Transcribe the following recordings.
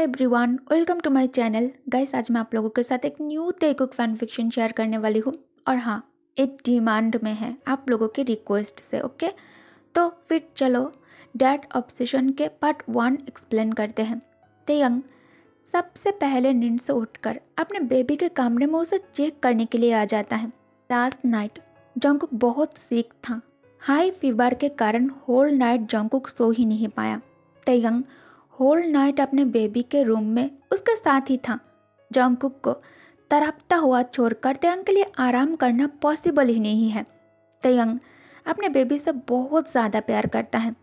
Everyone, welcome to my channel. Guys, आज मैं आप लोगों के साथ एक new Telugu fan fiction share करने वाली हूँ। और हाँ, एक डिमांड में है आप लोगों के रिक्वेस्ट से। ओके, तो फिर चलो डैड ऑब्सेशन के पार्ट 1 एक्सप्लेन करते हैं। तेयंग सबसे पहले नींद से उठकर अपने बेबी के कमरे में उसे चेक करने के लिए आ जाता है। लास्ट नाइट जंगकुक बहुत सीक था। हाई फीवर के कारण होल नाइट जंगकुक सो ही नहीं पाया। तेयंग होल नाइट अपने बेबी के रूम में उसके साथ ही था। जंगकुक को तड़पता हुआ छोड़कर तेयंग के लिए आराम करना पॉसिबल ही नहीं है। तेयंग अपने बेबी से बहुत ज़्यादा प्यार करता है।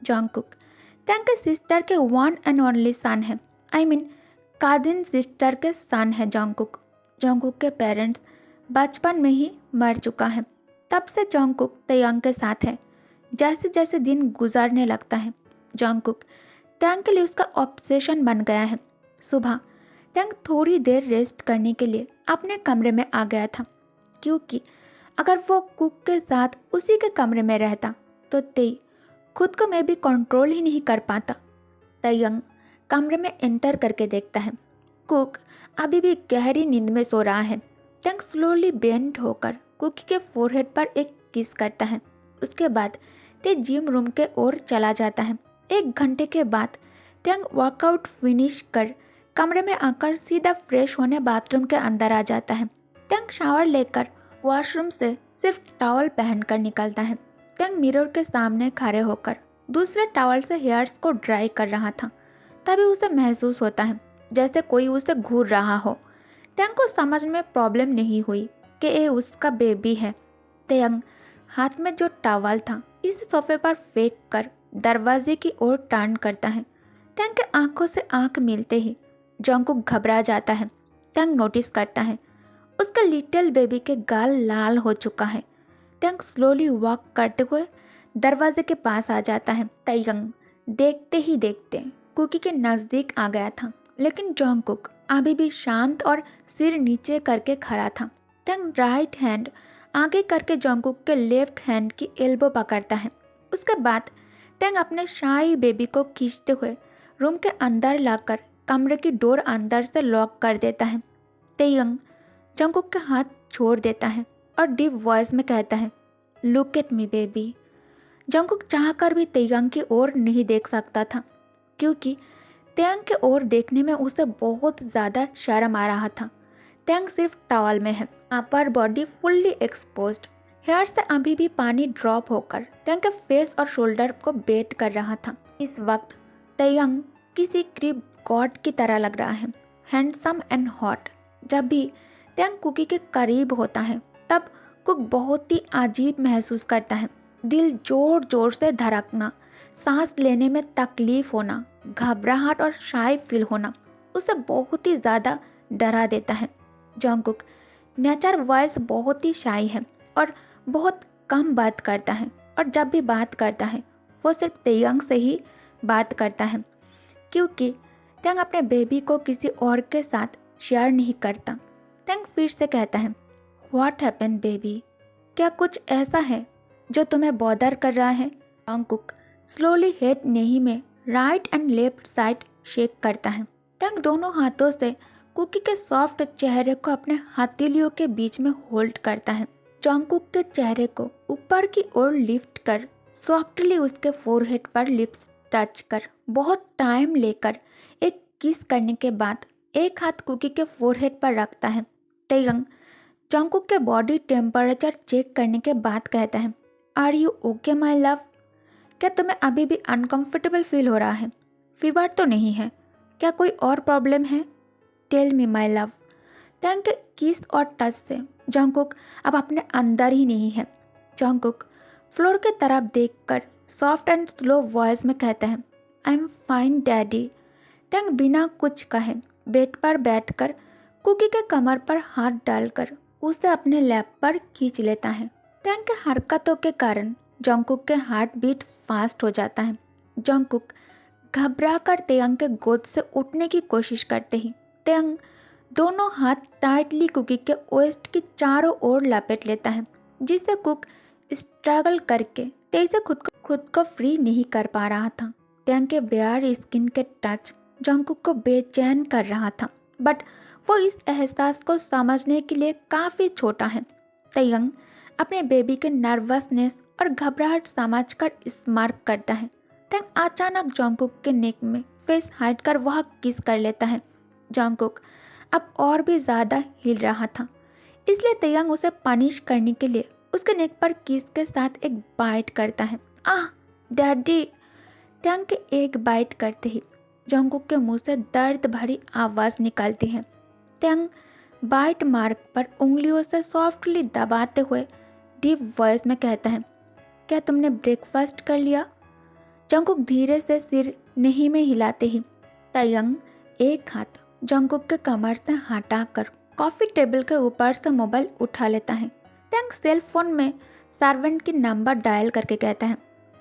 जंगकुक तेयंग के सिस्टर के वन एंड ओनली सन है। आई मीन कजिन सिस्टर के सन है जंगकुक। जंगकुक के पेरेंट्स बचपन में ही मर चुका है। तब से जंगकुक तेयंग के साथ है। जैसे जैसे दिन गुजरने लगता है जंगकुक तेयंग के लिए उसका ऑब्सेशन बन गया है। सुबह तेयंग थोड़ी देर रेस्ट करने के लिए अपने कमरे में आ गया था, क्योंकि अगर वो कुक के साथ उसी के कमरे में रहता तो तेई खुद को मैं भी कंट्रोल ही नहीं कर पाता। तेयंग कमरे में एंटर करके देखता है कुक अभी भी गहरी नींद में सो रहा है। तेयंग स्लोली बेंड होकर कुक के फोरहेड पर एक किस करता है। उसके बाद ते जिम रूम के ओर चला जाता है। 1 घंटे के बाद तेयंग वर्कआउट फिनिश कर कमरे में आकर सीधा फ्रेश होने बाथरूम के अंदर आ जाता है। तेयंग शावर लेकर वॉशरूम से सिर्फ टॉवल पहनकर निकलता है। तेयंग मिरर के सामने खड़े होकर दूसरे टॉवल से हेयर्स को ड्राई कर रहा था। तभी उसे महसूस होता है जैसे कोई उसे घूर रहा हो। तेयंग को समझ में प्रॉब्लम नहीं हुई कि ये उसका बेबी है। तेयंग हाथ में जो टॉवल था इसे सोफे पर फेंक कर दरवाजे की ओर टर्न करता है। तेयंग के आंखों से आंख मिलते ही जंगकुक घबरा जाता है। तेयंग नोटिस करता है उसका लिटिल बेबी के गाल लाल हो चुका है। तेयंग स्लोली वॉक करते हुए दरवाजे के पास आ जाता है। तेयंग देखते ही देखते कुकी के नज़दीक आ गया था, लेकिन जंगकुक अभी भी शांत और सिर नीचे करके खड़ा था। तेयंग राइट हैंड आगे करके जंगकुक के लेफ्ट हैंड की एल्बो पकड़ता है। उसके बाद तेयंग अपने शाही बेबी को खींचते हुए रूम के अंदर लाकर कमरे की डोर अंदर से लॉक कर देता है। तेयंग जंगकुक के हाथ छोड़ देता है और डीप वॉइस में कहता है, look at me baby. Jungkook चाहकर भी तेयंग की ओर नहीं देख सकता था, क्योंकि तेयंग के ओर देखने में उसे बहुत ज़्यादा शर्म आ रहा था। तेयंग सिर्फ टॉवल में है, upper body fully exposed. Hair से अभी भी पानी ड्रॉप होकर तेयंग के फेस और शोल्डर को बेट कर रहा था। इस वक्त तेयंग किसी क्रीप गॉड की तरह लग रहा है, हैंडसम एंड हॉट। जब भी तेयंग कुकी के करीब होता है तब कुक बहुत ही अजीब महसूस करता है। दिल जोर जोर से धड़कना, सांस लेने में तकलीफ होना, घबराहट और शाय फील होना उसे बहुत ही ज़्यादा डरा देता है। जंगकुक नेचर वॉइस बहुत ही शाय है और बहुत कम बात करता है, और जब भी बात करता है वो सिर्फ तेयंग से ही बात करता है, क्योंकि तेयंग अपने बेबी को किसी और के साथ शेयर नहीं करता। तेयंग फिर से कहता है, व्हाट हैपन बेबी, क्या कुछ ऐसा है जो तुम्हें बॉदर कर रहा है? जंगकुक स्लोली हेड नहीं में right and left side shake करता है। तेयंग दोनों हाथों से कुकी के सॉफ्ट चेहरे को अपने हथेलियों के बीच में होल्ड करता है। जंगकुक के चेहरे को ऊपर की ओर लिफ्ट कर सॉफ्टली उसके फोरहेड पर लिप्स टच कर बहुत टाइम लेकर एक किस करने के बाद एक हाथ कुकी के फोरहेड पर रखता है। तेयंग जंगकुक के बॉडी टेम्परेचर चेक करने के बाद कहता है, are you okay my love? क्या तुम्हें अभी भी अनकंफर्टेबल फील हो रहा है? फीवर तो नहीं है? क्या कोई और प्रॉब्लम है? Tell me my love. तेयंग के किस और टच से जंगकुक अब अपने अंदर ही नहीं है। जंगकुक फ्लोर के तरफ देखकर सॉफ्ट एंड स्लो वॉइस में कहता है, आई एम फाइन डैडी। तेयंग बिना कुछ कहे बेड पर बैठकर कुकी के कमर पर हाथ डालकर उसे अपने लैप पर खींच लेता है। तेयंग के हरकतों के कारण जंगकुक के हार्ट बीट फास्ट हो जाता है। जंगकुक घबरा कर तेयंग के गोद से उठने की कोशिश करते ही तेयंग दोनों हाथ टाइटली कुकी के वेस्ट की चारों ओर लपेट लेता है, जिससे कुक स्ट्रगल करके तेई से खुद को फ्री नहीं कर पा रहा था। तेयंग के बेयर स्किन के टच जंगकुक को बेचैन कर रहा था, बट वो इस एहसास को समझने के लिए काफ़ी छोटा है। तयंग अपने बेबी के नर्वसनेस और घबराहट समझकर स्मार्ट करता है। तयंग अचानक जंगकुक के नेक में फेस हाइड कर वह किस कर लेता है। जंगकुक अब और भी ज़्यादा हिल रहा था, इसलिए तयंग उसे पनिश करने के लिए उसके नेक पर किस के साथ एक बाइट करता है। आह डैडी! तयंग के एक बाइट करते ही जंगकुक के मुंह से दर्द भरी आवाज़ निकलती है। तयंग बाइट मार्क पर उंगलियों से सॉफ्टली दबाते हुए डीप वॉइस में कहता है, क्या तुमने ब्रेकफास्ट कर लिया? जंगकुक धीरे से सिर नहीं में हिलाते ही तयंग एक हाथ जंगकुक के कमर से हटाकर कॉफ़ी टेबल के ऊपर से मोबाइल उठा लेता है। तयंग सेल फोन में सर्वेंट की नंबर डायल करके कहता है,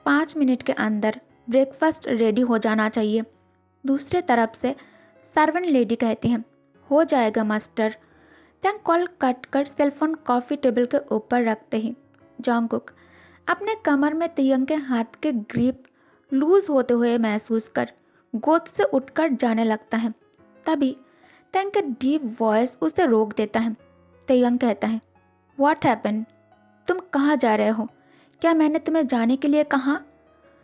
5 मिनट के अंदर ब्रेकफास्ट रेडी हो जाना चाहिए। दूसरे तरफ से सर्वेंट लेडी कहती हैं, हो जाएगा मास्टर। तयंग कॉल कट कर सेलफोन कॉफ़ी टेबल के ऊपर रखते ही जंगकुक अपने कमर में तयंग के हाथ के ग्रिप लूज होते हुए महसूस कर गोद से उठकर जाने लगता है। तभी तयंग का डीप वॉइस उसे रोक देता है। तयंग कहता है, व्हाट हैपेंड? तुम कहाँ जा रहे हो? क्या मैंने तुम्हें जाने के लिए कहा?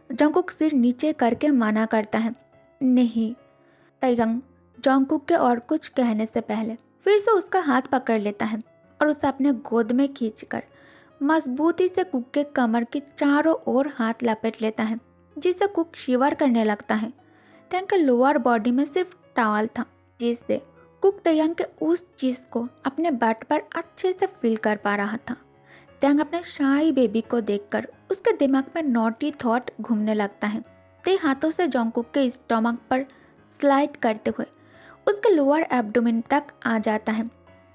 जंगकुक सिर नीचे करके मना करता है, नहीं। तयंग जंगकुक के और कुछ कहने से पहले फिर से उसका हाथ पकड़ लेता है और उसे अपने गोद में खींचकर मजबूती से कुक के कमर की चारों ओर हाथ लपेट लेता है, जिससे कुक शिवर करने लगता है। तयंग के लोअर बॉडी में सिर्फ टॉवल था, जिससे कुक तयंग के उस चीज़ को अपने बट पर अच्छे से फील कर पा रहा था। तयंग अपने शाही बेबी को देखकर उसके दिमाग में नॉटी थॉट घूमने लगता है। ते हाथों से जंगकुक के स्टमक पर स्लाइड करते हुए उसके लोअर एब्डोमेन तक आ जाता है।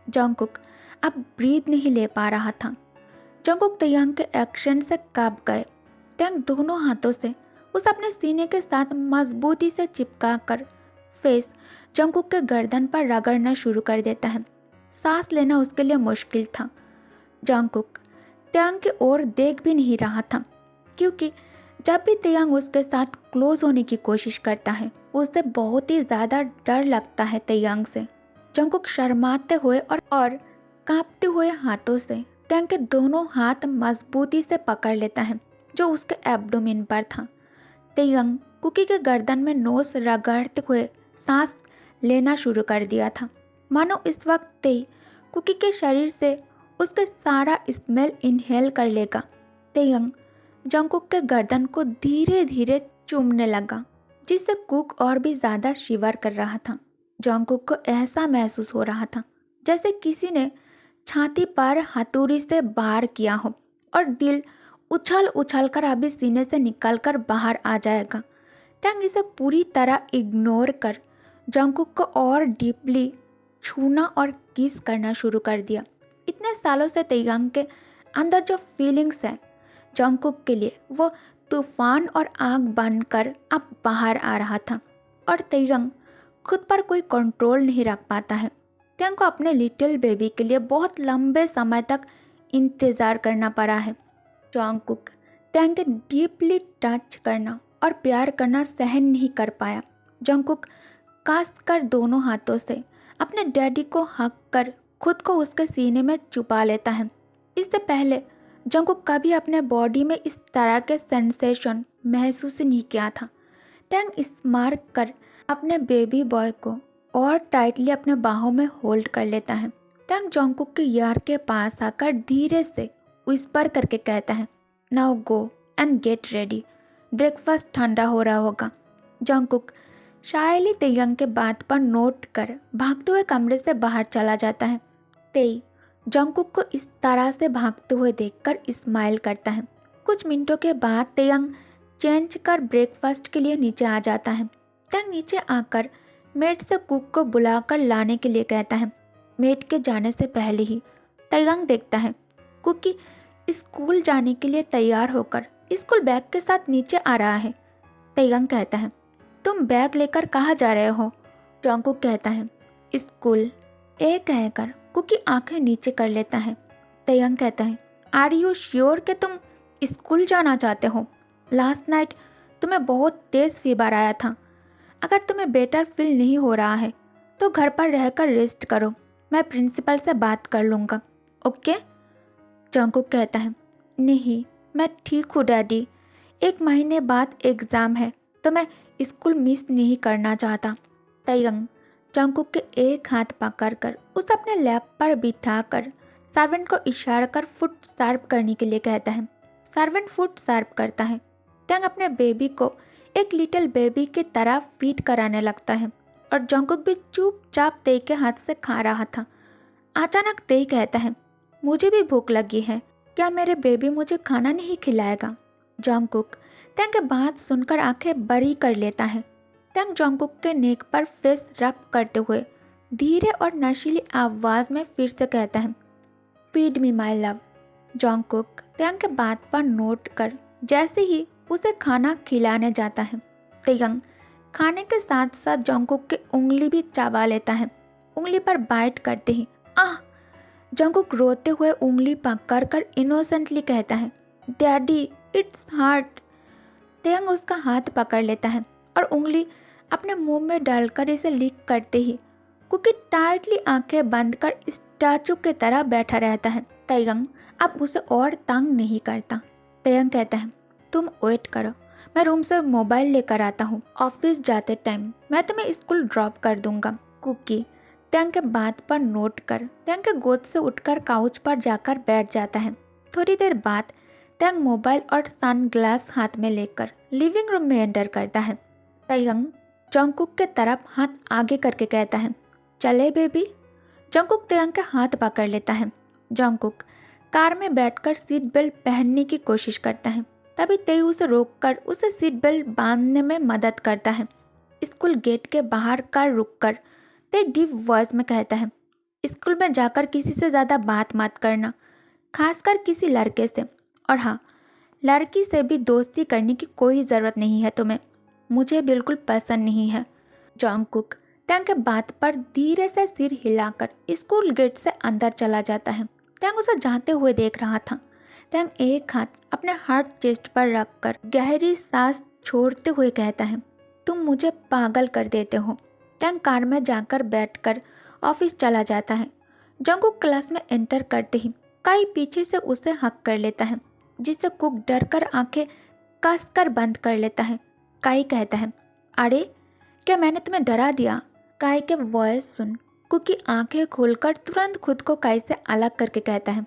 जंगकुक अब ब्रीथ नहीं ले पा रहा था। जंगकुक तयंग के एक्शन से कांप गए। तयंग दोनों हाथों से उसे अपने सीने के साथ मजबूती से चिपका कर फेस जंगकुक के गर्दन पर रगड़ना शुरू कर देता है। सांस लेना उसके लिए मुश्किल था। जंगकुक तयंग की ओर देख भी नहीं रहा था, क्योंकि जब भी तयंग उसके साथ क्लोज होने की कोशिश करता है उसे बहुत ही ज़्यादा डर लगता है तयंग से। जंगकुक शर्माते हुए और कांपते हुए हाथों से तयंग के दोनों हाथ मजबूती से पकड़ लेता है जो उसके एब्डोमेन पर था। तयंग कुकी के गर्दन में नोज रगड़ते हुए सांस लेना शुरू कर दिया था, मानो इस वक्त तय कुकी के शरीर से उसका सारा स्मेल इनहेल कर लेगा। तयंग जंगकुक के गर्दन को धीरे धीरे चूमने लगा, जिससे कुक और भी ज़्यादा शिवर कर रहा था। जंगकुक को ऐसा महसूस हो रहा था जैसे किसी ने छाती पर हथौड़ी से वार किया हो और दिल उछल उछल कर अभी सीने से निकल कर बाहर आ जाएगा। तयंग इसे पूरी तरह इग्नोर कर जंगकुक को और डीपली छूना और किस करना शुरू कर दिया। इतने सालों से तयंग के अंदर जो फीलिंग्स है जंगकुक के लिए, वो तूफान और आग बनकर अब बाहर आ रहा था और तयंग खुद पर कोई कंट्रोल नहीं रख पाता है। तयंग को अपने लिटिल बेबी के लिए बहुत लंबे समय तक इंतज़ार करना पड़ा है। जंगकुक तयंग के डीपली टच करना और प्यार करना सहन नहीं कर पाया। जंगकुक कास कर दोनों हाथों से अपने डैडी को हक कर खुद को उसके सीने में छुपा लेता है। इससे पहले जंगकुक कभी अपने बॉडी में इस तरह के सेंसेशन महसूस ही नहीं किया था। तयंग स्मार्ट कर अपने बेबी बॉय को और टाइटली अपने बाहों में होल्ड कर लेता है। तयंग जंगकुक के ईयर के पास आकर धीरे से विस्पर करके कहता है, now go and get ready, breakfast ठंडा हो रहा होगा। जंगकुक शायली तयंग के बात पर नोट कर भागते हुए कमरे से बाहर चला जाता है। तेई जंगकुक को इस तरह से भागते हुए देखकर स्माइल करता है। कुछ मिनटों के बाद तयंग चेंज कर ब्रेकफास्ट के लिए नीचे आ जाता है। तयंग नीचे आकर मेड से कुक को बुलाकर लाने के लिए कहता है। मेड के जाने से पहले ही तयंग देखता है कुकी स्कूल जाने के लिए तैयार होकर स्कूल बैग के साथ नीचे आ रहा है। तयंग कहता है, तुम बैग लेकर कहाँ जा रहे हो? जंगकुक कहता है, स्कूल। ये कहकर कुकी आंखें नीचे कर लेता है। तयंग कहता है, आर यू श्योर कि तुम स्कूल जाना चाहते हो? लास्ट नाइट तुम्हें बहुत तेज़ फीवर आया था अगर तुम्हें बेटर फील नहीं हो रहा है तो घर पर रहकर रेस्ट करो, मैं प्रिंसिपल से बात कर लूँगा, ओके? जंगकुक कहता है, नहीं मैं ठीक हूँ डैडी, 1 महीने बाद एग्ज़ाम है तो मैं स्कूल मिस नहीं करना चाहता। तयंग जंगकुक के एक हाथ पकड़कर उसे अपने लैप पर बिठाकर सर्वेंट को इशारा कर फुट शार्प करने के लिए कहता है। सर्वेंट फुट शार्प करता है। तयंग अपने बेबी को एक लिटिल बेबी की तरह फीड कराने लगता है और जंगकुक भी चुपचाप तेई के हाथ से खा रहा था। अचानक तेई कहता है, मुझे भी भूख लगी है, क्या मेरे बेबी मुझे खाना नहीं खिलाएगा? जंगकुक तयंग की बात सुनकर आंखें बड़ी कर लेता है। तयंग जंगकुक के नेक पर फेस रब करते हुए धीरे और नशीली आवाज़ में फिर से कहता है, feed me my love. Jungkook Taehyung के बात पर नोट कर जैसे ही उसे खाना खिलाने जाता है, तयंग खाने के साथ साथ जंगकुक की उंगली भी चबा लेता है। उंगली पर बाइट करते ही आह! जंगकुक रोते हुए उंगली पकड़कर इनोसेंटली कहता है, डैडी इट्स हार्ट। तयंग उसका हाथ पकड़ लेता है और उंगली अपने मुंह में डालकर इसे लिक करते ही कुकी टाइटली आंखें बंद कर स्टैचू की तरह बैठा रहता है। तयंग अब उसे और तंग नहीं करता। तयंग कहता है, तुम वेट करो, मैं रूम से मोबाइल लेकर आता हूँ, ऑफिस जाते टाइम मैं तुम्हें स्कूल ड्रॉप कर दूंगा। कुकी तयंग के बात पर नोट कर तयंग के गोद से उठकर काउच पर जाकर बैठ जाता है। थोड़ी देर बाद तयंग मोबाइल और सनग्लास हाथ में लेकर लिविंग रूम में एंटर करता है। तयंग जंगकुक के तरफ हाथ आगे करके कहता है, चले बेबी। जंगकुक तयंग के हाथ पकड़ लेता है। जंगकुक कार में बैठकर सीट बेल्ट पहनने की कोशिश करता है। तभी तेई उसे रोककर उसे सीट बेल्ट बांधने में मदद करता है। स्कूल गेट के बाहर कार रुककर तेई डीप वॉइस में कहता है, स्कूल में जाकर किसी से ज़्यादा बात मत करना, खासकर किसी लड़के से। और हाँ, लड़की से भी दोस्ती करने की कोई ज़रूरत नहीं है तुम्हें, मुझे बिल्कुल पसंद नहीं है। जंगकुक तयंग के बात पर धीरे से सिर हिलाकर स्कूल गेट से अंदर चला जाता है। तयंग उसे जाते हुए देख रहा था। तयंग एक हाथ अपने हार्ट चेस्ट पर रखकर गहरी सांस छोड़ते हुए कहता है, तुम मुझे पागल कर देते हो। तयंग कार में जाकर बैठकर ऑफिस चला जाता है। जंगकुक क्लास में एंटर करते ही काई पीछे से उसे हक कर लेता है, जिससे कुक डरकर आंखें कसकर बंद कर लेता है। काई कहता है, अरे क्या मैंने तुम्हें डरा दिया? काई के वॉइस सुन कुकी आंखें खोलकर तुरंत खुद को काई से अलग करके कहता है,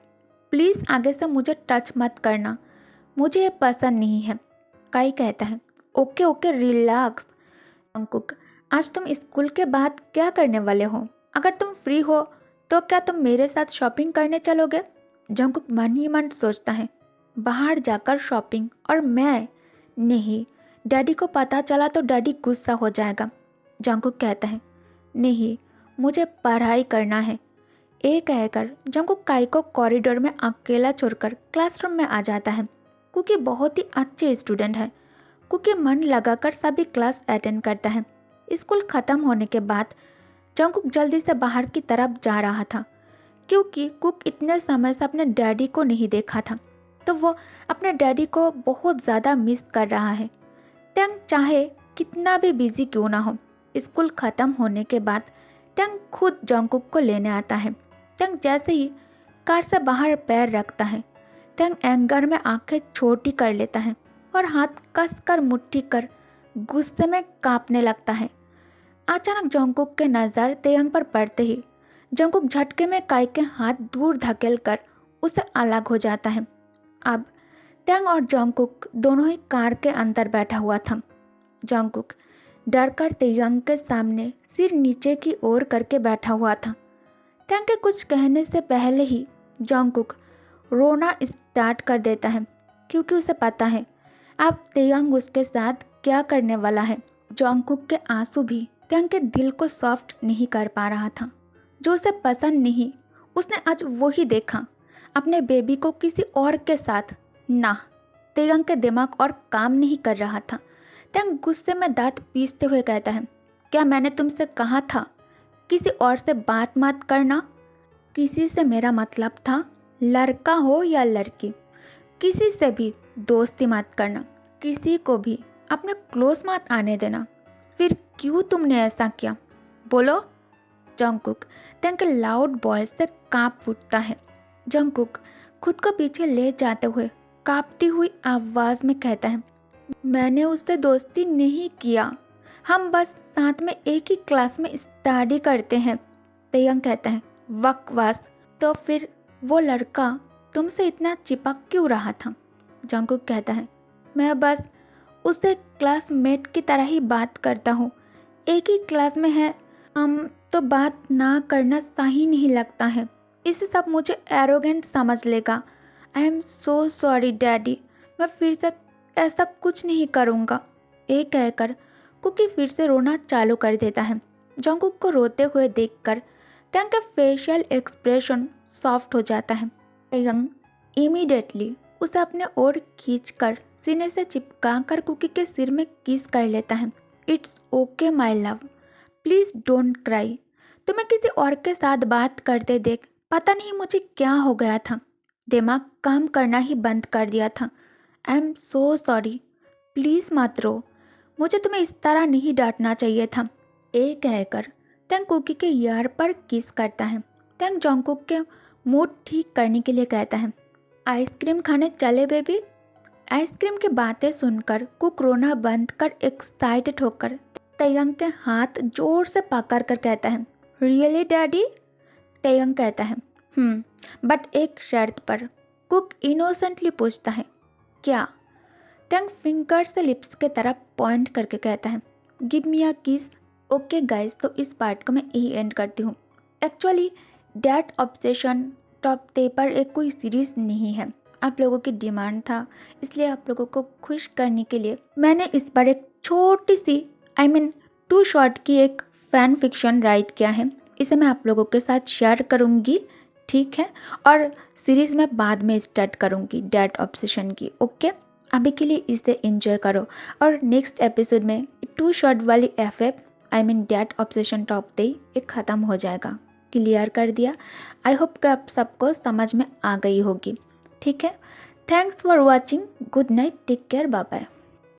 प्लीज़ आगे से मुझे टच मत करना, मुझे ये पसंद नहीं है। काई कहता है, ओके ओके रिलैक्स। जंगकुक आज तुम स्कूल के बाद क्या करने वाले हो? अगर तुम फ्री हो तो क्या तुम मेरे साथ शॉपिंग करने चलोगे? जंगकुक मन ही मन सोचता है, बाहर जाकर शॉपिंग? और मैं नहीं, डैडी को पता चला तो डैडी गुस्सा हो जाएगा। जंगकुक कहता है, नहीं मुझे पढ़ाई करना है। ये कहकर जंगकुक काई को कॉरिडोर में अकेला छोड़कर क्लासरूम में आ जाता है। कुकी बहुत ही अच्छे स्टूडेंट है। कुकी मन लगाकर सभी क्लास अटेंड करता है। स्कूल ख़त्म होने के बाद जंगकुक जल्दी से बाहर की तरफ जा रहा था, क्योंकि कुक इतने समय से अपने डैडी को नहीं देखा था, तो वो अपने डैडी को बहुत ज़्यादा मिस कर रहा है। तयंग चाहे कितना भी बिजी क्यों ना हो, स्कूल ख़त्म होने के बाद तयंग खुद जंगकुक को लेने आता है। तयंग जैसे ही कार से बाहर पैर रखता है, तयंग एंगर में आंखें छोटी कर लेता है और हाथ कसकर मुट्ठी कर गुस्से में कांपने लगता है। अचानक जंगकुक के नज़र तयंग पर पड़ते ही जंगकुक झटके में काई के हाथ दूर धकेल कर उसे अलग हो जाता है। अब तयंग और जंगकुक दोनों ही कार के अंदर बैठा हुआ था। जंगकुक डरकर तयंग के सामने सिर नीचे की ओर करके बैठा हुआ था। तयंग के कुछ कहने से पहले ही जंगकुक रोना स्टार्ट कर देता है, क्योंकि उसे पता है अब तयंग उसके साथ क्या करने वाला है। जंगकुक के आंसू भी तयंग के दिल को सॉफ्ट नहीं कर पा रहा था। जो उसे पसंद नहीं, उसने आज वही देखा, अपने बेबी को किसी और के साथ। ना, तयंग के दिमाग और काम नहीं कर रहा था। तयंग गुस्से में दांत पीसते हुए कहता है, क्या मैंने तुमसे कहा था किसी और से बात मत करना? किसी से मेरा मतलब था लड़का हो या लड़की, किसी से भी दोस्ती मत करना, किसी को भी अपने क्लोज मत आने देना। फिर क्यों तुमने ऐसा किया, बोलो। जंगकुक टैंग के लाउड वॉइस से कांप उठता है। जंगकुक खुद को पीछे ले जाते हुए कांपती हुई आवाज में कहता है, मैंने उससे दोस्ती नहीं किया, हम बस साथ में एक ही क्लास में स्टडी करते हैं। तयंग कहता है, बकवास, तो फिर वो लड़का तुमसे इतना चिपक क्यों रहा था। जंगकुक कहता है, मैं बस उससे क्लासमेट की तरह ही बात करता हूँ, एक ही क्लास में है हम तो बात ना करना सही नहीं लगता है, इससे सब मुझे एरोगेंट समझ लेगा। I am so sorry daddy, मैं फिर से ऐसा कुछ नहीं करूँगा। ये कहकर कुकी फिर से रोना चालू कर देता है। जंगकुक को रोते हुए देखकर टैंग का फेशियल एक्सप्रेशन सॉफ्ट हो जाता है। टैंग इमीडिएटली उसे अपने ओर खींचकर सीने से चिपका कर कुकी के सिर में किस कर लेता है। It's okay my love, please don't cry. तुम्हें किसी और के साथ बात करते देख पता नहीं मुझे क्या हो गया था, दिमाग काम करना ही बंद कर दिया था। I am so sorry, please मत रो, मुझे तुम्हें इस तरह नहीं डांटना चाहिए था। ये कहकर टैंग कुकी के यार पर किस करता है। टैंग जंगकुक के मूड ठीक करने के लिए कहता है, आइसक्रीम खाने चले बेबी। आइसक्रीम की बातें सुनकर कुक रोना बंद कर एक्साइटेड होकर तयंग के हाथ जोर से पकड़ कर कहता है, रियली डैडी। तयंग कहता है, बट एक शर्त पर। कुक इनोसेंटली पूछता है, क्या। टैंग फिंगर से लिप्स के तरफ पॉइंट करके कहता है, गिव मी अ किस। ओके गाइस, तो इस पार्ट को मैं यही एंड करती हूँ। Actually dad obsession top paper एक कोई सीरीज़ नहीं है, आप लोगों की डिमांड था, इसलिए आप लोगों को खुश करने के लिए मैंने इस बार एक छोटी सी 2 शॉर्ट की एक फ़ैन फिक्शन राइट किया है। इसे मैं आप लोगों के साथ शेयर करूँगी, ठीक है, और सीरीज़ में बाद में स्टार्ट करूँगी डैड ऑब्सेशन की। ओके, अभी के लिए इसे एंजॉय करो और नेक्स्ट एपिसोड में 2 शॉर्ट वाली FF dad obsession top day एक ख़त्म हो जाएगा। क्लियर कर दिया। आई होप कि आप सबको समझ में आ गई होगी, ठीक है। Thanks for watching, good night, take care, bye bye.